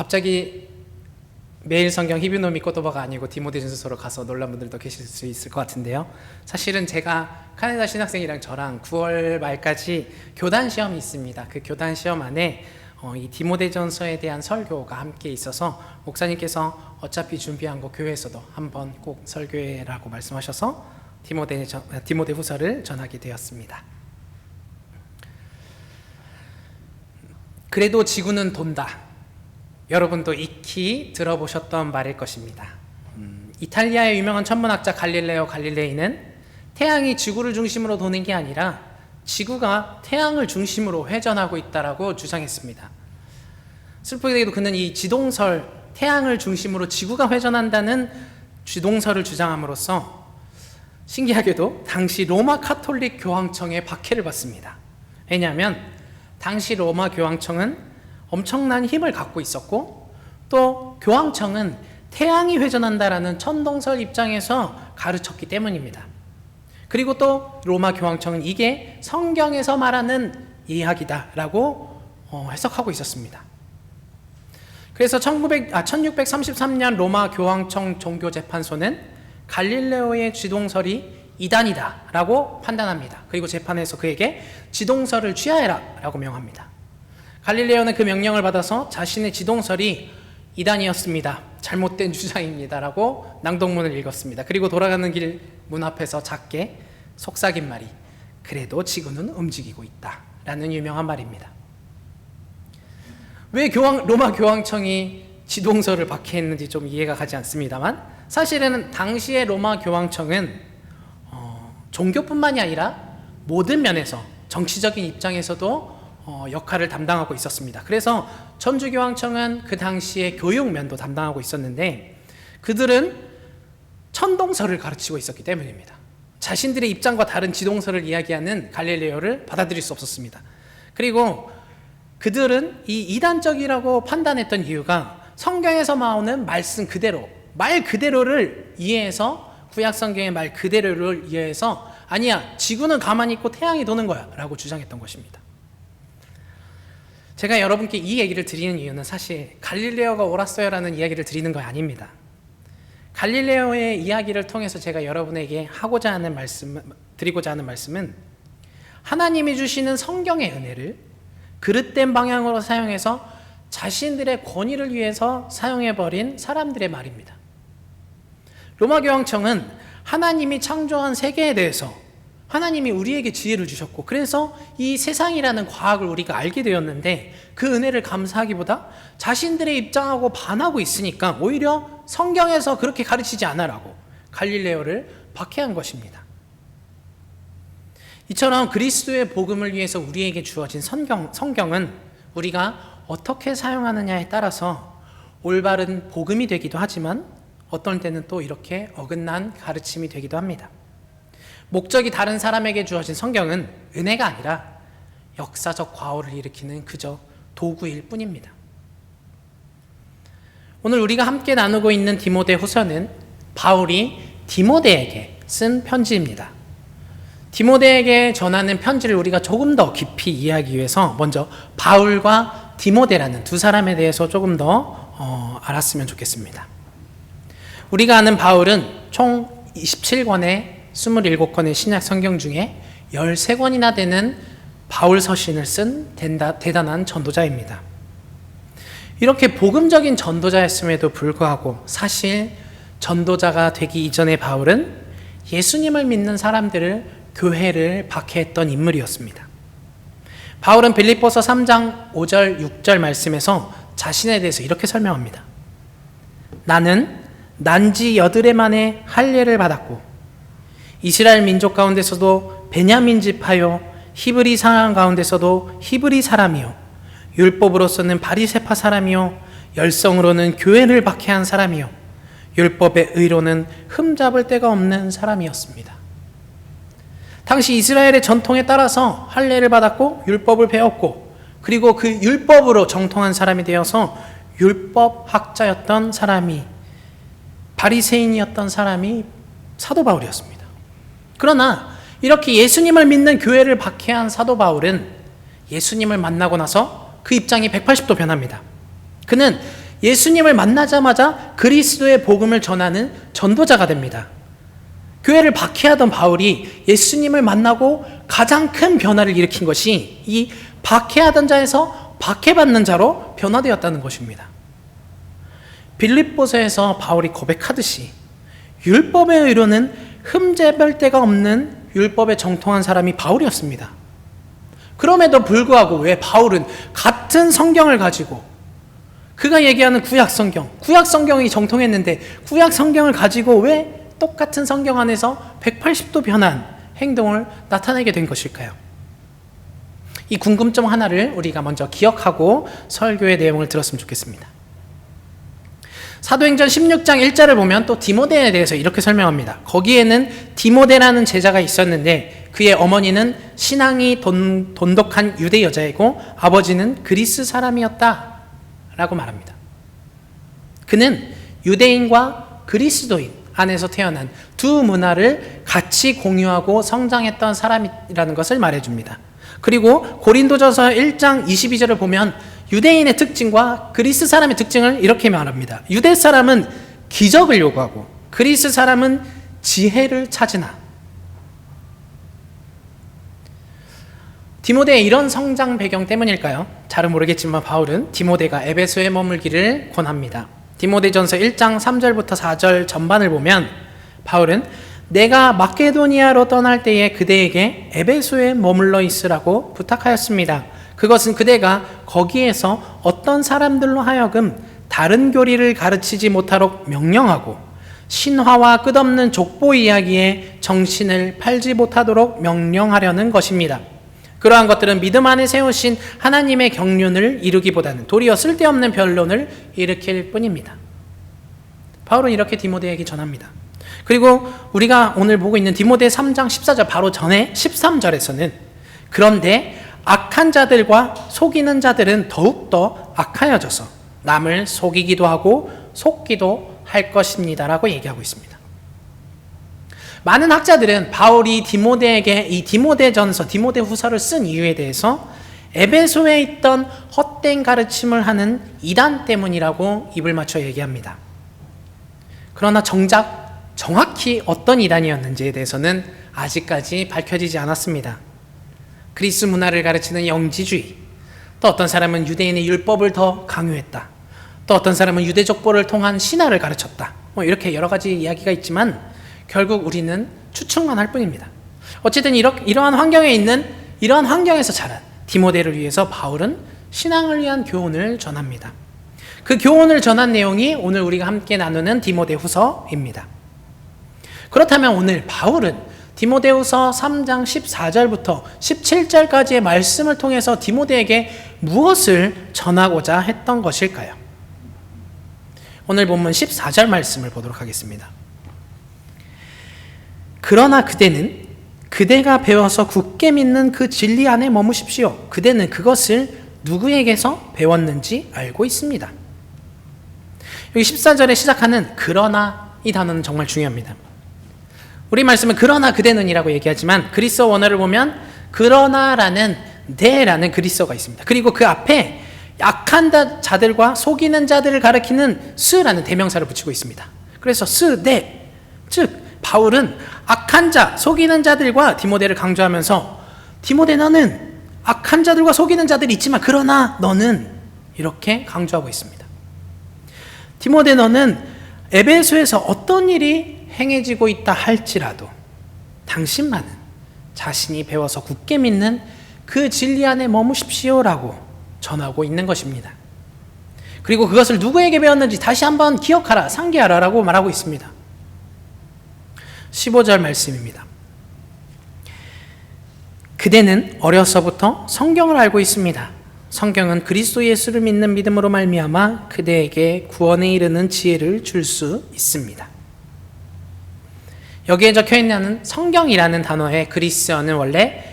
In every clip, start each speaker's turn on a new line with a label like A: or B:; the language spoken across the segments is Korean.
A: 갑자기 매일 성경 히브리어 믿고도바가 아니고 디모데전서로 가서 놀란 분들도 계실 수 있을 것 같은데요. 사실은 제가 카나다 신학생이랑 저랑 9월 말까지 교단 시험이 있습니다. 그 교단 시험 안에 이 디모데전서에 대한 설교가 함께 있어서 목사님께서 어차피 준비한 거 교회에서도 한번 꼭 설교해라고 말씀하셔서 디모데 후서를 전하게 되었습니다. 그래도 지구는 돈다. 여러분도 익히 들어보셨던 말일 것입니다. 이탈리아의 유명한 천문학자 갈릴레오 갈릴레이는 태양이 지구를 중심으로 도는 게 아니라 지구가 태양을 중심으로 회전하고 있다라고 주장했습니다. 슬프게도 그는 이 지동설, 태양을 중심으로 지구가 회전한다는 지동설을 주장함으로써 신기하게도 당시 로마 카톨릭 교황청의 박해를 받습니다. 왜냐하면 당시 로마 교황청은 엄청난 힘을 갖고 있었고, 또 교황청은 태양이 회전한다라는 천동설 입장에서 가르쳤기 때문입니다. 그리고 또 로마 교황청은 이게 성경에서 말하는 이야기다라고 해석하고 있었습니다. 그래서 1633년 로마 교황청 종교재판소는 갈릴레오의 지동설이 이단이다라고 판단합니다. 그리고 재판에서 그에게 지동설을 취하해라라고 명합니다. 갈릴레오는 그 명령을 받아서 자신의 지동설이 이단이었습니다. 잘못된 주장입니다라고 낭독문을 읽었습니다. 그리고 돌아가는 길 문 앞에서 작게 속삭인 말이 그래도 지구는 움직이고 있다라는 유명한 말입니다. 왜 로마 교황청이 지동설을 박해했는지 좀 이해가 가지 않습니다만, 사실은 당시의 로마 교황청은 종교뿐만이 아니라 모든 면에서 정치적인 입장에서도 역할을 담당하고 있었습니다. 그래서 천주교황청은 그 당시에 교육면도 담당하고 있었는데, 그들은 천동설을 가르치고 있었기 때문입니다. 자신들의 입장과 다른 지동설을 이야기하는 갈릴레오를 받아들일 수 없었습니다. 그리고 그들은 이 이단적이라고 판단했던 이유가 성경에서 나오는 말씀 그대로, 말 그대로를 이해해서, 구약 성경의 말 그대로를 이해해서 아니야, 지구는 가만히 있고 태양이 도는 거야 라고 주장했던 것입니다. 제가 여러분께 이 얘기를 드리는 이유는 사실 갈릴레오가 옳았어요 라는 이야기를 드리는 거 아닙니다. 갈릴레오의 이야기를 통해서 제가 여러분에게 드리고자 하는 말씀은, 하나님이 주시는 성경의 은혜를 그릇된 방향으로 사용해서 자신들의 권위를 위해서 사용해버린 사람들의 말입니다. 로마 교황청은 하나님이 창조한 세계에 대해서 하나님이 우리에게 지혜를 주셨고, 그래서 이 세상이라는 과학을 우리가 알게 되었는데, 그 은혜를 감사하기보다 자신들의 입장하고 반하고 있으니까 오히려 성경에서 그렇게 가르치지 않아라고 갈릴레오를 박해한 것입니다. 이처럼 그리스도의 복음을 위해서 우리에게 주어진 성경은 우리가 어떻게 사용하느냐에 따라서 올바른 복음이 되기도 하지만 어떤 때는 또 이렇게 어긋난 가르침이 되기도 합니다. 목적이 다른 사람에게 주어진 성경은 은혜가 아니라 역사적 과오를 일으키는 그저 도구일 뿐입니다. 오늘 우리가 함께 나누고 있는 디모데 후서는 바울이 디모데에게 쓴 편지입니다. 디모데에게 전하는 편지를 우리가 조금 더 깊이 이해하기 위해서 먼저 바울과 디모데라는 두 사람에 대해서 조금 더 알았으면 좋겠습니다. 우리가 아는 바울은 총 27권의 27권의 신약 성경 중에 13권이나 되는 바울 서신을 쓴 대단한 전도자입니다. 이렇게 복음적인 전도자였음에도 불구하고 사실 전도자가 되기 이전의 바울은 예수님을 믿는 사람들을, 교회를 박해했던 인물이었습니다. 바울은 빌립보서 3장 5절 6절 말씀에서 자신에 대해서 이렇게 설명합니다. 나는 난지 여드레 만에 할례를 받았고 이스라엘 민족 가운데서도 베냐민 지파요 히브리 사람 가운데서도 히브리 사람이요 율법으로서는 바리새파 사람이요 열성으로는 교회를 박해한 사람이요 율법의 의로는 흠잡을 데가 없는 사람이었습니다. 당시 이스라엘의 전통에 따라서 할례를 받았고 율법을 배웠고, 그리고 그 율법으로 정통한 사람이 되어서 율법학자였던 사람이, 바리새인이었던 사람이 사도 바울이었습니다. 그러나 이렇게 예수님을 믿는 교회를 박해한 사도 바울은 예수님을 만나고 나서 그 입장이 180도 변합니다. 그는 예수님을 만나자마자 그리스도의 복음을 전하는 전도자가 됩니다. 교회를 박해하던 바울이 예수님을 만나고 가장 큰 변화를 일으킨 것이 이 박해하던 자에서 박해받는 자로 변화되었다는 것입니다. 빌립보서에서 바울이 고백하듯이 율법의 의로는 흠재별 데가 없는 율법에 정통한 사람이 바울이었습니다. 그럼에도 불구하고 왜 바울은 같은 성경을 가지고 그가 얘기하는 구약 성경이 정통했는데 구약 성경을 가지고 왜 똑같은 성경 안에서 180도 변한 행동을 나타내게 된 것일까요? 이 궁금점 하나를 우리가 먼저 기억하고 설교의 내용을 들었으면 좋겠습니다. 사도행전 16장 1절을 보면 또 디모데에 대해서 이렇게 설명합니다. 거기에는 디모데라는 제자가 있었는데 그의 어머니는 신앙이 돈독한 유대 여자이고 아버지는 그리스 사람이었다 라고 말합니다. 그는 유대인과 그리스도인 안에서 태어난 두 문화를 같이 공유하고 성장했던 사람이라는 것을 말해줍니다. 그리고 고린도전서 1장 22절을 보면 유대인의 특징과 그리스 사람의 특징을 이렇게 말합니다. 유대 사람은 기적을 요구하고 그리스 사람은 지혜를 찾으나. 디모데의 이런 성장 배경 때문일까요? 잘은 모르겠지만 바울은 디모데가 에베소에 머물기를 권합니다. 디모데전서 1장 3절부터 4절 전반을 보면 바울은 내가 마케도니아로 떠날 때에 그대에게 에베소에 머물러 있으라고 부탁하였습니다. 그것은 그대가 거기에서 어떤 사람들로 하여금 다른 교리를 가르치지 못하도록 명령하고 신화와 끝없는 족보 이야기에 정신을 팔지 못하도록 명령하려는 것입니다. 그러한 것들은 믿음 안에 세우신 하나님의 경륜을 이루기보다는 도리어 쓸데없는 변론을 일으킬 뿐입니다. 바울은 이렇게 디모데에게 전합니다. 그리고 우리가 오늘 보고 있는 디모데 3장 14절 바로 전에 13절에서는 그런데 악한 자들과 속이는 자들은 더욱더 악하여져서 남을 속이기도 하고 속기도 할 것입니다라고 얘기하고 있습니다. 많은 학자들은 바울이 디모데에게 이 디모데전서, 디모데후서를 쓴 이유에 대해서 에베소에 있던 헛된 가르침을 하는 이단 때문이라고 입을 맞춰 얘기합니다. 그러나 정확히 어떤 이단이었는지에 대해서는 아직까지 밝혀지지 않았습니다. 그리스 문화를 가르치는 영지주의, 또 어떤 사람은 유대인의 율법을 더 강요했다, 또 어떤 사람은 유대 족보를 통한 신화를 가르쳤다, 이렇게 여러 가지 이야기가 있지만 결국 우리는 추측만 할 뿐입니다. 어쨌든 이러한 환경에서 자란 디모데를 위해서 바울은 신앙을 위한 교훈을 전합니다. 그 교훈을 전한 내용이 오늘 우리가 함께 나누는 디모데후서입니다. 그렇다면 오늘 바울은 디모데후서 3장 14절부터 17절까지의 말씀을 통해서 디모데에게 무엇을 전하고자 했던 것일까요? 오늘 본문 14절 말씀을 보도록 하겠습니다. 그러나 그대는 그대가 배워서 굳게 믿는 그 진리 안에 머무십시오. 그대는 그것을 누구에게서 배웠는지 알고 있습니다. 여기 14절에 시작하는 그러나 이 단어는 정말 중요합니다. 우리 말씀은 그러나 그대는 이라고 얘기하지만 그리스어 원어를 보면 그러나라는 네라는 그리스어가 있습니다. 그리고 그 앞에 악한 자들과 속이는 자들을 가리키는 스라는 대명사를 붙이고 있습니다. 그래서 스, 네, 즉 바울은 악한 자, 속이는 자들과 디모데를 강조하면서 디모데 너는 악한 자들과 속이는 자들이 있지만 그러나 너는 이렇게 강조하고 있습니다. 디모데 너는 에베소에서 어떤 일이 행해지고 있다 할지라도 당신만은 자신이 배워서 굳게 믿는 그 진리 안에 머무십시오라고 전하고 있는 것입니다. 그리고 그것을 누구에게 배웠는지 다시 한번 기억하라, 상기하라 라고 말하고 있습니다. 15절 말씀입니다. 그대는 어려서부터 성경을 알고 있습니다. 성경은 그리스도 예수를 믿는 믿음으로 말미암아 그대에게 구원에 이르는 지혜를 줄 수 있습니다. 여기에 적혀있는 성경이라는 단어의 그리스어는 원래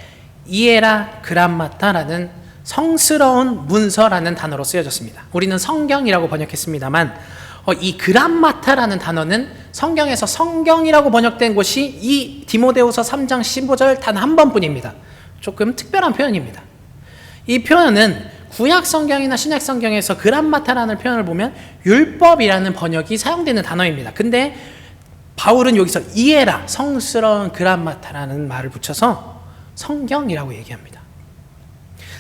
A: 이에라 그람마타라는 성스러운 문서라는 단어로 쓰여졌습니다. 우리는 성경이라고 번역했습니다만 이 그람마타라는 단어는 성경에서 성경이라고 번역된 곳이 이 디모데후서 3장 15절 단 한 번뿐입니다. 조금 특별한 표현입니다. 이 표현은 구약 성경이나 신약 성경에서 그람마타라는 표현을 보면 율법이라는 번역이 사용되는 단어입니다. 근데 바울은 여기서 이에라, 성스러운 그람마타라는 말을 붙여서 성경이라고 얘기합니다.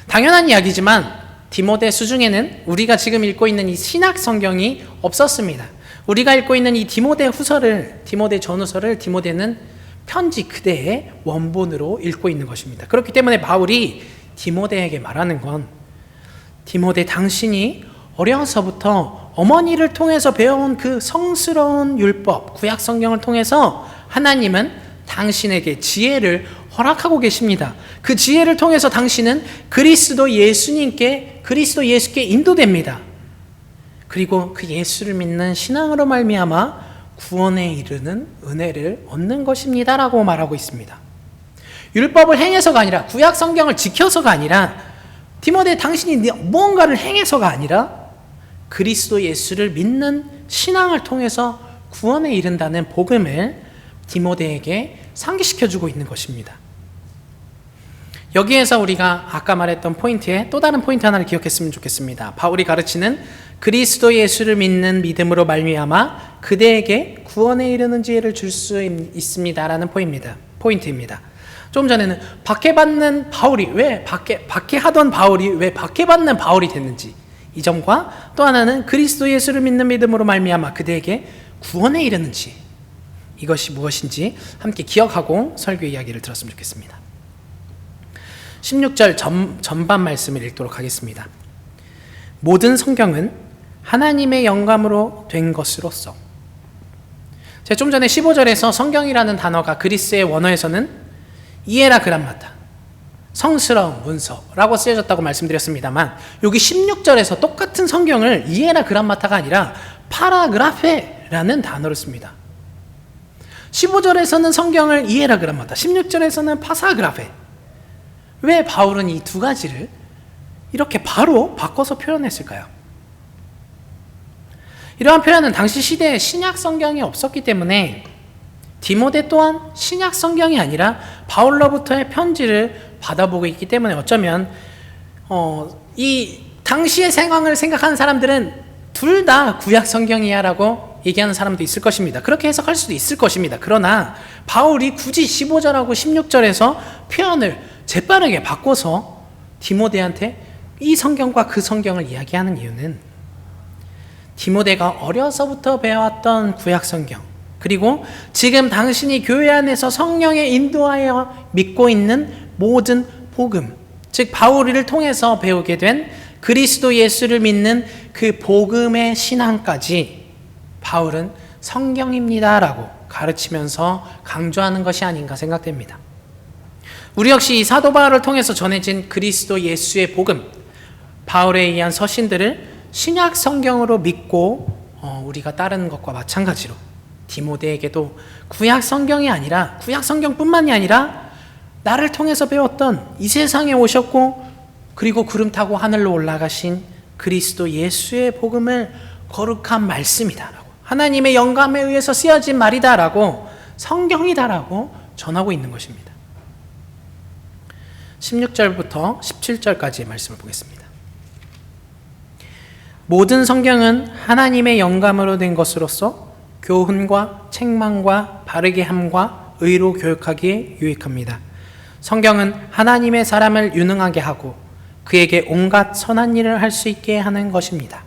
A: 당연한 이야기지만 디모데 수중에는 우리가 지금 읽고 있는 이 신약 성경이 없었습니다. 우리가 읽고 있는 이 디모데 후서를, 디모데 전후서를 디모데는 편지 그대의 원본으로 읽고 있는 것입니다. 그렇기 때문에 바울이 디모데에게 말하는 건, 디모데, 당신이 어려서부터 어머니를 통해서 배워온 그 성스러운 율법, 구약 성경을 통해서 하나님은 당신에게 지혜를 허락하고 계십니다. 그 지혜를 통해서 당신은 그리스도 예수께 인도됩니다. 그리고 그 예수를 믿는 신앙으로 말미암아 구원에 이르는 은혜를 얻는 것입니다라고 말하고 있습니다. 율법을 행해서가 아니라, 구약 성경을 지켜서가 아니라, 디모데 당신이 무언가를 행해서가 아니라 그리스도 예수를 믿는 신앙을 통해서 구원에 이른다는 복음을 디모데에게 상기시켜주고 있는 것입니다. 여기에서 우리가 아까 말했던 포인트에 또 다른 포인트 하나를 기억했으면 좋겠습니다. 바울이 가르치는 그리스도 예수를 믿는 믿음으로 말미암아 그대에게 구원에 이르는 지혜를 줄 수 있습니다라는 포인트입니다. 좀 전에는 박해받는 바울이 왜 박해하던 바울이 왜 박해받는 바울이 됐는지, 이 점과 또 하나는 그리스도 예수를 믿는 믿음으로 말미암아 그대에게 구원에 이르는 지혜, 이것이 무엇인지 함께 기억하고 설교 이야기를 들었으면 좋겠습니다. 16절 전반 말씀을 읽도록 하겠습니다. 모든 성경은 하나님의 영감으로 된 것으로서. 제가 좀 전에 15절에서 성경이라는 단어가 그리스의 원어에서는 이에라 그람마타, 성스러운 문서라고 쓰여졌다고 말씀드렸습니다만, 여기 16절에서 똑같은 성경을 이에라 그람마타가 아니라 파라그라페라는 단어를 씁니다. 15절에서는 성경을 이에라 그람마타, 16절에서는 파사그라페. 왜 바울은 이 두 가지를 이렇게 바로 바꿔서 표현했을까요? 이러한 표현은 당시 시대에 신약 성경이 없었기 때문에 디모데 또한 신약 성경이 아니라 바울로부터의 편지를 받아보고 있기 때문에 어쩌면 이 당시의 상황을 생각하는 사람들은 둘 다 구약 성경이야 라고 얘기하는 사람도 있을 것입니다. 그렇게 해석할 수도 있을 것입니다. 그러나 바울이 굳이 15절하고 16절에서 표현을 재빠르게 바꿔서 디모데한테 이 성경과 그 성경을 이야기하는 이유는 디모데가 어려서부터 배워왔던 구약 성경, 그리고 지금 당신이 교회 안에서 성령에 인도하여 믿고 있는 모든 복음, 즉 바울을 통해서 배우게 된 그리스도 예수를 믿는 그 복음의 신앙까지 바울은 성경입니다라고 가르치면서 강조하는 것이 아닌가 생각됩니다. 우리 역시 이 사도 바울을 통해서 전해진 그리스도 예수의 복음, 바울에 의한 서신들을 신약 성경으로 믿고 우리가 따르는 것과 마찬가지로 디모데에게도 구약 성경이 아니라, 구약 성경뿐만이 아니라 나를 통해서 배웠던 이 세상에 오셨고 그리고 구름 타고 하늘로 올라가신 그리스도 예수의 복음을 거룩한 말씀이다라고, 하나님의 영감에 의해서 쓰여진 말이다라고, 성경이다라고 전하고 있는 것입니다. 16절부터 17절까지의 말씀을 보겠습니다. 모든 성경은 하나님의 영감으로 된 것으로서 교훈과 책망과 바르게 함과 의로 교육하기에 유익합니다. 성경은 하나님의 사람을 유능하게 하고 그에게 온갖 선한 일을 할 수 있게 하는 것입니다.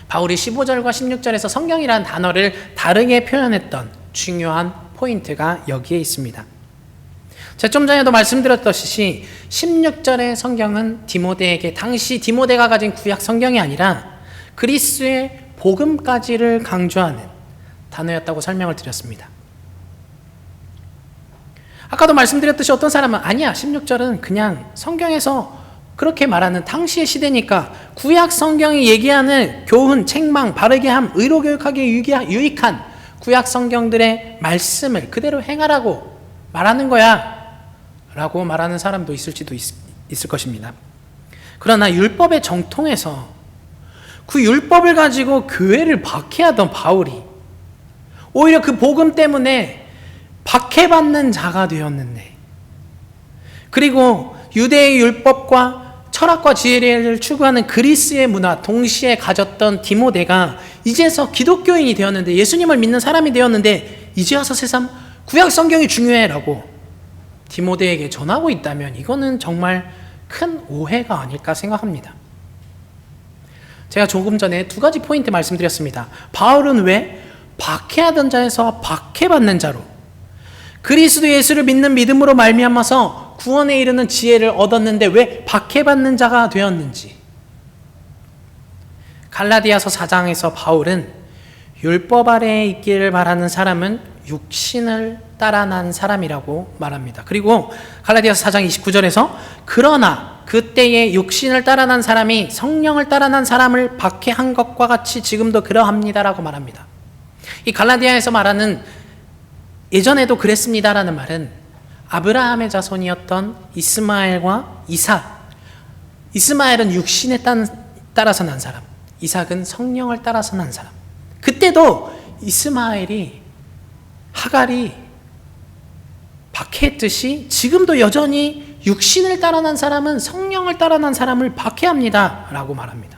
A: 바울이 15절과 16절에서 성경이라는 단어를 다르게 표현했던 중요한 포인트가 여기에 있습니다. 제가 좀 전에도 말씀드렸듯이 16절의 성경은 디모데에게 당시 디모데가 가진 구약 성경이 아니라 그리스의 복음까지를 강조하는 단어였다고 설명을 드렸습니다. 아까도 말씀드렸듯이 어떤 사람은 아니야, 16절은 그냥 성경에서 그렇게 말하는 당시의 시대니까 구약 성경이 얘기하는 교훈, 책망, 바르게 함, 의로 교육하기에 유익한 구약 성경들의 말씀을 그대로 행하라고 말하는 거야 라고 말하는 사람도 있을지도 있을 것입니다. 그러나 율법의 정통에서 그 율법을 가지고 교회를 박해하던 바울이 오히려 그 복음 때문에 박해받는 자가 되었는데, 그리고 유대의 율법과 철학과 지혜를 추구하는 그리스의 문화 동시에 가졌던 디모데가 이제서 기독교인이 되었는데, 예수님을 믿는 사람이 되었는데, 이제 와서 새삼 구약 성경이 중요해라고 디모데에게 전하고 있다면 이거는 정말 큰 오해가 아닐까 생각합니다. 제가 조금 전에 두 가지 포인트 말씀드렸습니다. 바울은 왜 박해하던 자에서 박해받는 자로, 그리스도 예수를 믿는 믿음으로 말미암아서 구원에 이르는 지혜를 얻었는데 왜 박해받는 자가 되었는지. 갈라디아서 4장에서 바울은 율법 아래에 있기를 바라는 사람은 육신을 따라 난 사람이라고 말합니다. 그리고 갈라디아서 4장 29절에서 그러나 그때의 육신을 따라 난 사람이 성령을 따라 난 사람을 박해한 것과 같이 지금도 그러합니다라고 말합니다. 이 갈라디아에서 말하는 예전에도 그랬습니다라는 말은 아브라함의 자손이었던 이스마엘과 이삭, 이스마엘은 육신에 따라서 난 사람, 이삭은 성령을 따라서 난 사람. 그때도 이스마엘이 하갈이 박해했듯이 지금도 여전히 육신을 따라 난 사람은 성령을 따라 난 사람을 박해합니다 라고 말합니다.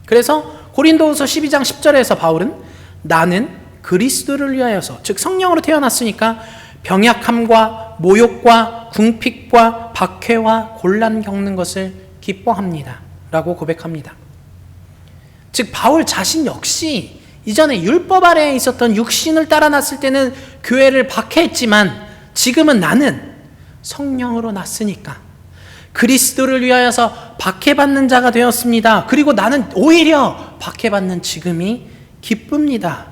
A: 그래서 고린도후서 12장 10절에서 바울은 나는 그리스도를 위하여서, 즉 성령으로 태어났으니까 병약함과 모욕과 궁핍과 박해와 곤란 겪는 것을 기뻐합니다 라고 고백합니다. 즉 바울 자신 역시 이전에 율법 아래에 있었던 육신을 따라 났을 때는 교회를 박해했지만 지금은 나는 성령으로 났으니까 그리스도를 위하여서 박해받는 자가 되었습니다. 그리고 나는 오히려 박해받는 지금이 기쁩니다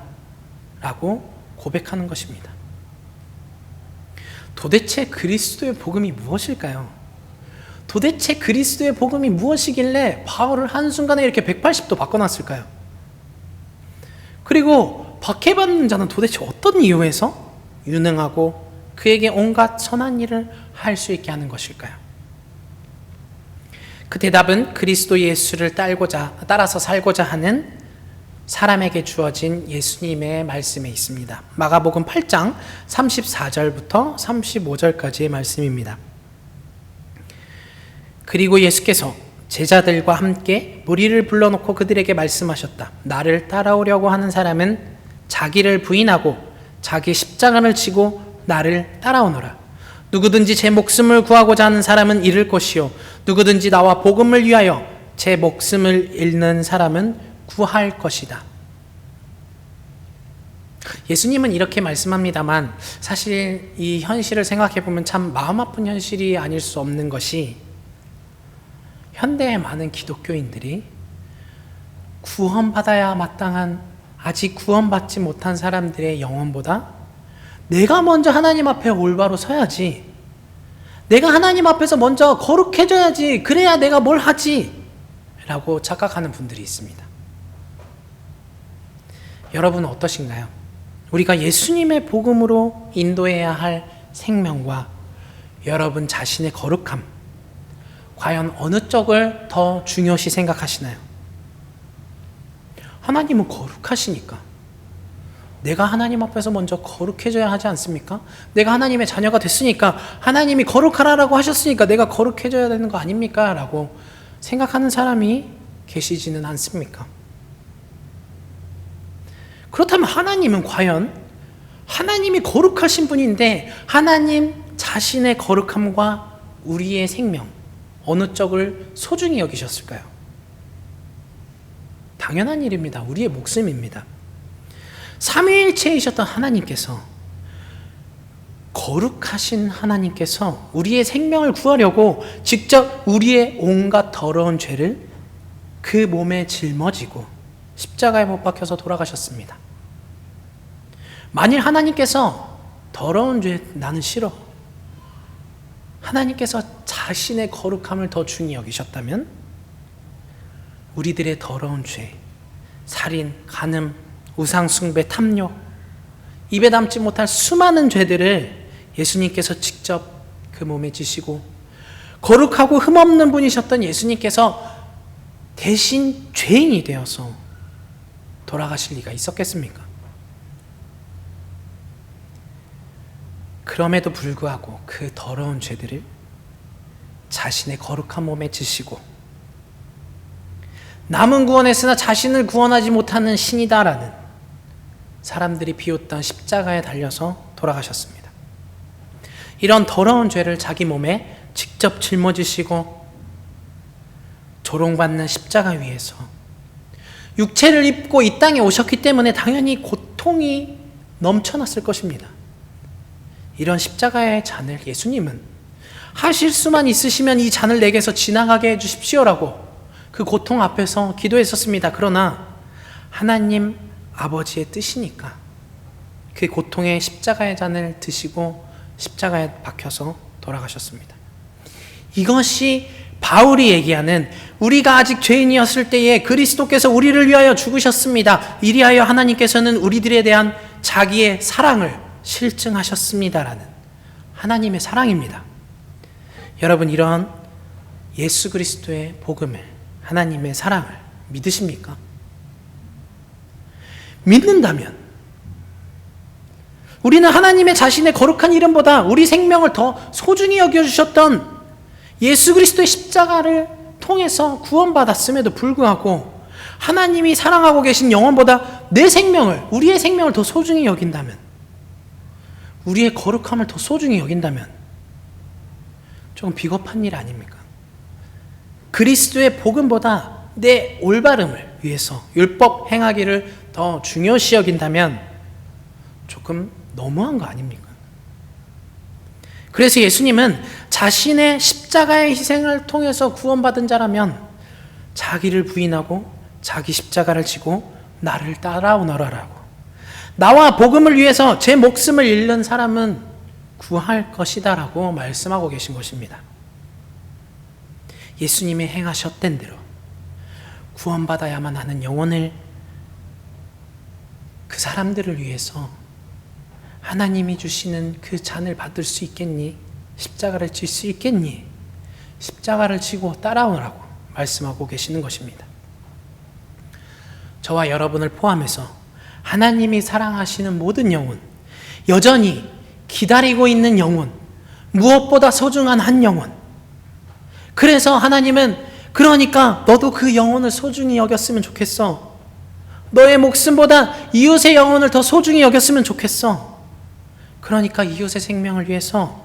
A: 라고 고백하는 것입니다. 도대체 그리스도의 복음이 무엇일까요? 도대체 그리스도의 복음이 무엇이길래 바울을 한순간에 이렇게 180도 바꿔놨을까요? 그리고 박해받는 자는 도대체 어떤 이유에서 유능하고 그에게 온갖 선한 일을 할 수 있게 하는 것일까요? 그 대답은 그리스도 예수를 따라서 살고자 하는 사람에게 주어진 예수님의 말씀에 있습니다. 마가복음 8장 34절부터 35절까지의 말씀입니다. 그리고 예수께서 제자들과 함께 무리를 불러놓고 그들에게 말씀하셨다. 나를 따라오려고 하는 사람은 자기를 부인하고 자기 십자가를 지고 나를 따라오너라. 누구든지 제 목숨을 구하고자 하는 사람은 잃을 것이요 누구든지 나와 복음을 위하여 제 목숨을 잃는 사람은 구할 것이다. 예수님은 이렇게 말씀합니다만 사실 이 현실을 생각해 보면 참 마음 아픈 현실이 아닐 수 없는 것이, 현대의 많은 기독교인들이 구원받아야 마땅한 아직 구원받지 못한 사람들의 영혼보다 내가 먼저 하나님 앞에 올바로 서야지, 내가 하나님 앞에서 먼저 거룩해져야지, 그래야 내가 뭘 하지 라고 착각하는 분들이 있습니다. 여러분은 어떠신가요? 우리가 예수님의 복음으로 인도해야 할 생명과 여러분 자신의 거룩함, 과연 어느 쪽을 더 중요시 생각하시나요? 하나님은 거룩하시니까 내가 하나님 앞에서 먼저 거룩해져야 하지 않습니까? 내가 하나님의 자녀가 됐으니까, 하나님이 거룩하라고 하셨으니까 내가 거룩해져야 되는 거 아닙니까? 라고 생각하는 사람이 계시지는 않습니까? 그렇다면 하나님은 과연, 하나님이 거룩하신 분인데 하나님 자신의 거룩함과 우리의 생명 어느 쪽을 소중히 여기셨을까요? 당연한 일입니다. 우리의 목숨입니다. 삼위일체이셨던 하나님께서, 거룩하신 하나님께서 우리의 생명을 구하려고 직접 우리의 온갖 더러운 죄를 그 몸에 짊어지고 십자가에 못 박혀서 돌아가셨습니다. 만일 하나님께서 더러운 죄 나는 싫어, 하나님께서 자신의 거룩함을 더 중히 여기셨다면 우리들의 더러운 죄, 살인, 간음, 우상숭배, 탐욕, 입에 담지 못할 수많은 죄들을 예수님께서 직접 그 몸에 지시고, 거룩하고 흠없는 분이셨던 예수님께서 대신 죄인이 되어서 돌아가실 리가 있었겠습니까? 그럼에도 불구하고 그 더러운 죄들을 자신의 거룩한 몸에 지시고 남은 구원했으나 자신을 구원하지 못하는 신이다라는 사람들이 비웃던 십자가에 달려서 돌아가셨습니다. 이런 더러운 죄를 자기 몸에 직접 짊어지시고 조롱받는 십자가 위에서 육체를 입고 이 땅에 오셨기 때문에 당연히 고통이 넘쳐났을 것입니다. 이런 십자가의 잔을 예수님은 하실 수만 있으시면 이 잔을 내게서 지나가게 해주십시오라고 그 고통 앞에서 기도했었습니다. 그러나 하나님 아버지의 뜻이니까 그 고통의 십자가의 잔을 드시고 십자가에 박혀서 돌아가셨습니다. 이것이 바울이 얘기하는 우리가 아직 죄인이었을 때에 그리스도께서 우리를 위하여 죽으셨습니다. 이리하여 하나님께서는 우리들에 대한 자기의 사랑을 실증하셨습니다라는 하나님의 사랑입니다. 여러분, 이런 예수 그리스도의 복음을, 하나님의 사랑을 믿으십니까? 믿는다면 우리는 하나님의 자신의 거룩한 이름보다 우리 생명을 더 소중히 여겨주셨던 예수 그리스도의 십자가를 통해서 구원받았음에도 불구하고 하나님이 사랑하고 계신 영혼보다 내 생명을, 우리의 생명을 더 소중히 여긴다면, 우리의 거룩함을 더 소중히 여긴다면 조금 비겁한 일 아닙니까? 그리스도의 복음보다 내 올바름을 위해서 율법 행하기를 더 중요시 여긴다면 조금 너무한 거 아닙니까? 그래서 예수님은 자신의 십자가의 희생을 통해서 구원받은 자라면 자기를 부인하고 자기 십자가를 지고 나를 따라오너라라고, 나와 복음을 위해서 제 목숨을 잃는 사람은 구할 것이다 라고 말씀하고 계신 것입니다. 예수님이 행하셨던 대로 구원받아야만 하는 영혼을, 그 사람들을 위해서 하나님이 주시는 그 잔을 받을 수 있겠니? 십자가를 질 수 있겠니? 십자가를 지고 따라오라고 말씀하고 계시는 것입니다. 저와 여러분을 포함해서 하나님이 사랑하시는 모든 영혼, 여전히 기다리고 있는 영혼, 무엇보다 소중한 한 영혼. 그래서 하나님은, 그러니까 너도 그 영혼을 소중히 여겼으면 좋겠어. 너의 목숨보다 이웃의 영혼을 더 소중히 여겼으면 좋겠어. 그러니까 이웃의 생명을 위해서,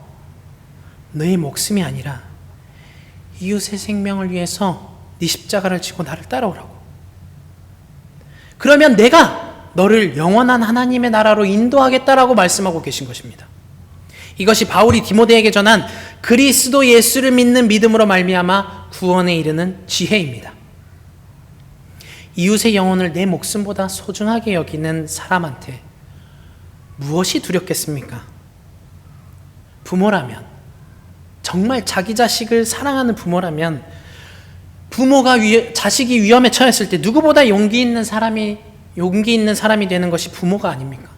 A: 너의 목숨이 아니라 이웃의 생명을 위해서 네 십자가를 지고 나를 따라오라고. 그러면 내가 너를 영원한 하나님의 나라로 인도하겠다라고 말씀하고 계신 것입니다. 이것이 바울이 디모데에게 전한 그리스도 예수를 믿는 믿음으로 말미암아 구원에 이르는 지혜입니다. 이웃의 영혼을 내 목숨보다 소중하게 여기는 사람한테 무엇이 두렵겠습니까? 부모라면, 정말 자기 자식을 사랑하는 부모라면, 부모가 자식이 위험에 처했을 때 누구보다 용기 있는 사람이 되는 것이 부모가 아닙니까?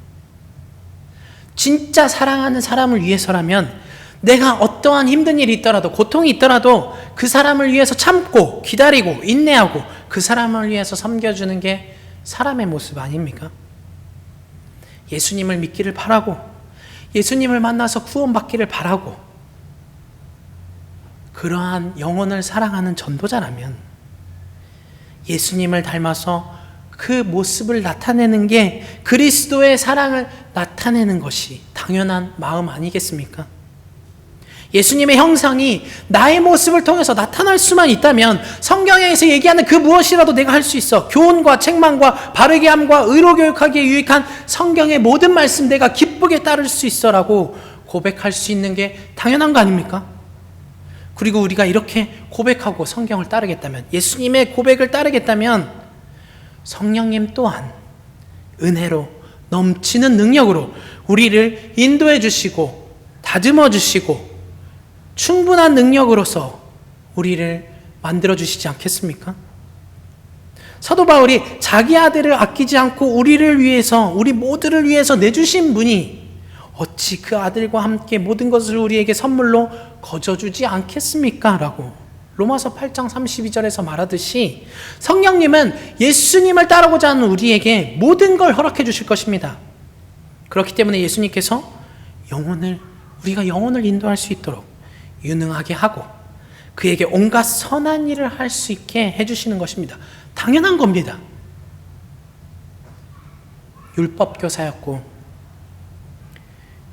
A: 진짜 사랑하는 사람을 위해서라면 내가 어떠한 힘든 일이 있더라도, 고통이 있더라도 그 사람을 위해서 참고 기다리고 인내하고 그 사람을 위해서 섬겨주는 게 사람의 모습 아닙니까? 예수님을 믿기를 바라고, 예수님을 만나서 구원받기를 바라고, 그러한 영혼을 사랑하는 전도자라면 예수님을 닮아서 그 모습을 나타내는 게, 그리스도의 사랑을 나타내는 것이 당연한 마음 아니겠습니까? 예수님의 형상이 나의 모습을 통해서 나타날 수만 있다면 성경에서 얘기하는 그 무엇이라도 내가 할 수 있어. 교훈과 책망과 바르게 함과 의로 교육하기에 유익한 성경의 모든 말씀 내가 기쁘게 따를 수 있어라고 고백할 수 있는 게 당연한 거 아닙니까? 그리고 우리가 이렇게 고백하고 성경을 따르겠다면, 예수님의 고백을 따르겠다면 성령님 또한 은혜로 넘치는 능력으로 우리를 인도해 주시고 다듬어 주시고 충분한 능력으로서 우리를 만들어 주시지 않겠습니까? 사도 바울이 자기 아들을 아끼지 않고 우리를 위해서, 우리 모두를 위해서 내주신 분이 어찌 그 아들과 함께 모든 것을 우리에게 선물로 거저주지 않겠습니까? 라고 로마서 8장 32절에서 말하듯이 성령님은 예수님을 따르고자 하는 우리에게 모든 걸 허락해 주실 것입니다. 그렇기 때문에 예수님께서 우리가 영혼을 인도할 수 있도록 유능하게 하고 그에게 온갖 선한 일을 할 수 있게 해주시는 것입니다. 당연한 겁니다. 율법교사였고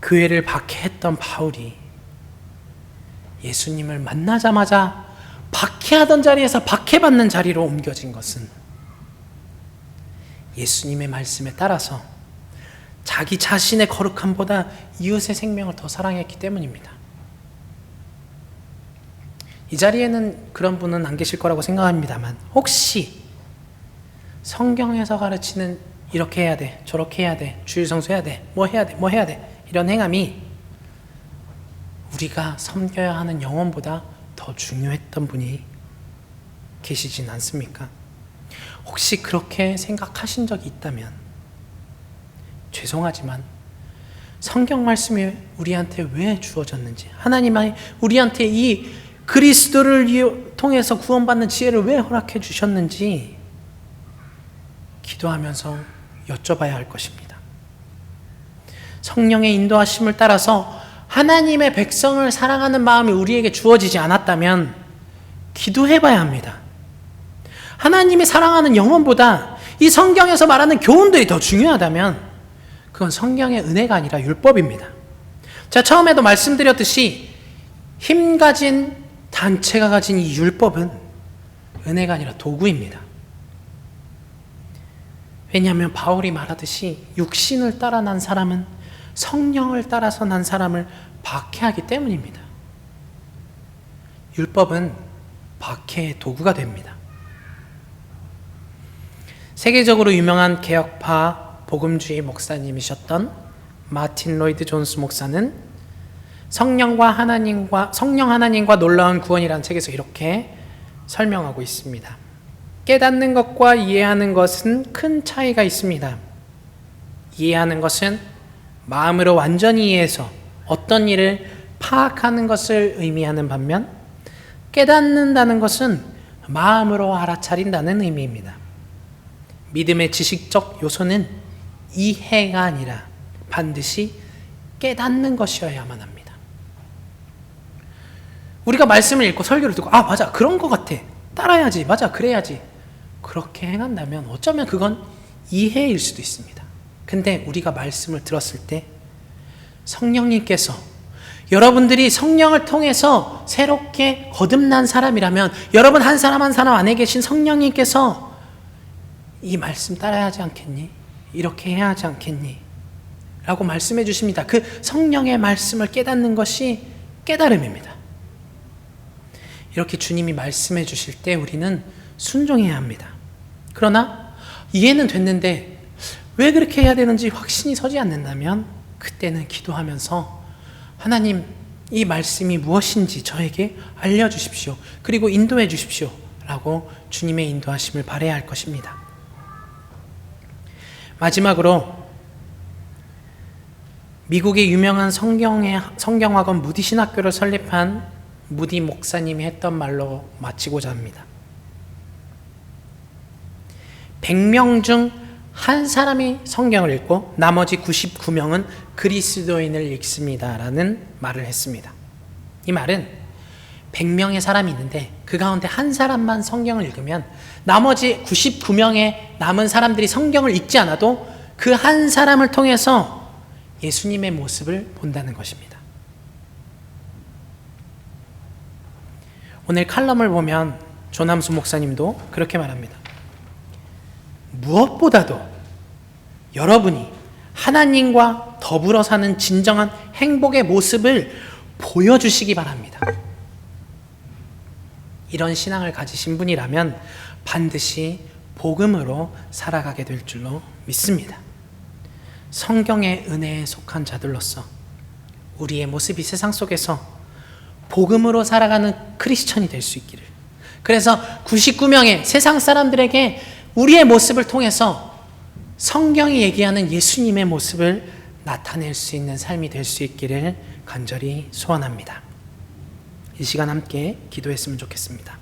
A: 교회를 박해했던 바울이 예수님을 만나자마자 박해하던 자리에서 박해받는 자리로 옮겨진 것은 예수님의 말씀에 따라서 자기 자신의 거룩함보다 이웃의 생명을 더 사랑했기 때문입니다. 이 자리에는 그런 분은 안 계실 거라고 생각합니다만, 혹시 성경에서 가르치는 이렇게 해야 돼, 저렇게 해야 돼, 주일 성수해야 돼, 뭐 해야 돼, 뭐 해야 돼, 이런 행함이 우리가 섬겨야 하는 영혼보다 더 중요했던 분이 계시진 않습니까? 혹시 그렇게 생각하신 적이 있다면 죄송하지만 성경 말씀이 우리한테 왜 주어졌는지, 하나님이 우리한테 이 그리스도를 통해서 구원받는 지혜를 왜 허락해 주셨는지 기도하면서 여쭤봐야 할 것입니다. 성령의 인도하심을 따라서 하나님의 백성을 사랑하는 마음이 우리에게 주어지지 않았다면 기도해 봐야 합니다. 하나님이 사랑하는 영혼보다 이 성경에서 말하는 교훈들이 더 중요하다면 그건 성경의 은혜가 아니라 율법입니다. 자, 처음에도 말씀드렸듯이 힘 가진 단체가 가진 이 율법은 은혜가 아니라 도구입니다. 왜냐하면 바울이 말하듯이 육신을 따라 난 사람은 성령을 따라서 난 사람을 박해하기 때문입니다. 율법은 박해의 도구가 됩니다. 세계적으로 유명한 개혁파 복음주의 목사님이셨던 마틴 로이드 존스 목사는 성령 하나님과 놀라운 구원이라는 책에서 이렇게 설명하고 있습니다. 깨닫는 것과 이해하는 것은 큰 차이가 있습니다. 이해하는 것은 마음으로 완전히 이해해서 어떤 일을 파악하는 것을 의미하는 반면, 깨닫는다는 것은 마음으로 알아차린다는 의미입니다. 믿음의 지식적 요소는 이해가 아니라 반드시 깨닫는 것이어야만 합니다. 우리가 말씀을 읽고 설교를 듣고 맞아, 그런 것 같아, 따라야지, 맞아, 그래야지, 그렇게 행한다면 어쩌면 그건 이해일 수도 있습니다. 근데 우리가 말씀을 들었을 때 성령님께서, 여러분들이 성령을 통해서 새롭게 거듭난 사람이라면 여러분 한 사람 한 사람 안에 계신 성령님께서 이 말씀 따라야 하지 않겠니? 이렇게 해야 하지 않겠니? 라고 말씀해 주십니다. 그 성령의 말씀을 깨닫는 것이 깨달음입니다. 이렇게 주님이 말씀해 주실 때 우리는 순종해야 합니다. 그러나 이해는 됐는데 왜 그렇게 해야 되는지 확신이 서지 않는다면 그때는 기도하면서 하나님, 이 말씀이 무엇인지 저에게 알려주십시오. 그리고 인도해 주십시오. 라고 주님의 인도하심을 바라야 할 것입니다. 마지막으로 미국의 유명한 성경학원 무디 신학교를 설립한 무디 목사님이 했던 말로 마치고자 합니다. 100명 중 한 사람이 성경을 읽고 나머지 99명은 그리스도인을 읽습니다 라는 말을 했습니다. 이 말은 100명의 사람이 있는데 그 가운데 한 사람만 성경을 읽으면 나머지 99명의 남은 사람들이 성경을 읽지 않아도 그 한 사람을 통해서 예수님의 모습을 본다는 것입니다. 오늘 칼럼을 보면 조남수 목사님도 그렇게 말합니다. 무엇보다도 여러분이 하나님과 더불어 사는 진정한 행복의 모습을 보여주시기 바랍니다. 이런 신앙을 가지신 분이라면 반드시 복음으로 살아가게 될 줄로 믿습니다. 성경의 은혜에 속한 자들로서 우리의 모습이 세상 속에서 복음으로 살아가는 크리스천이 될 수 있기를, 그래서 99명의 세상 사람들에게 우리의 모습을 통해서 성경이 얘기하는 예수님의 모습을 나타낼 수 있는 삶이 될 수 있기를 간절히 소원합니다. 이 시간 함께 기도했으면 좋겠습니다.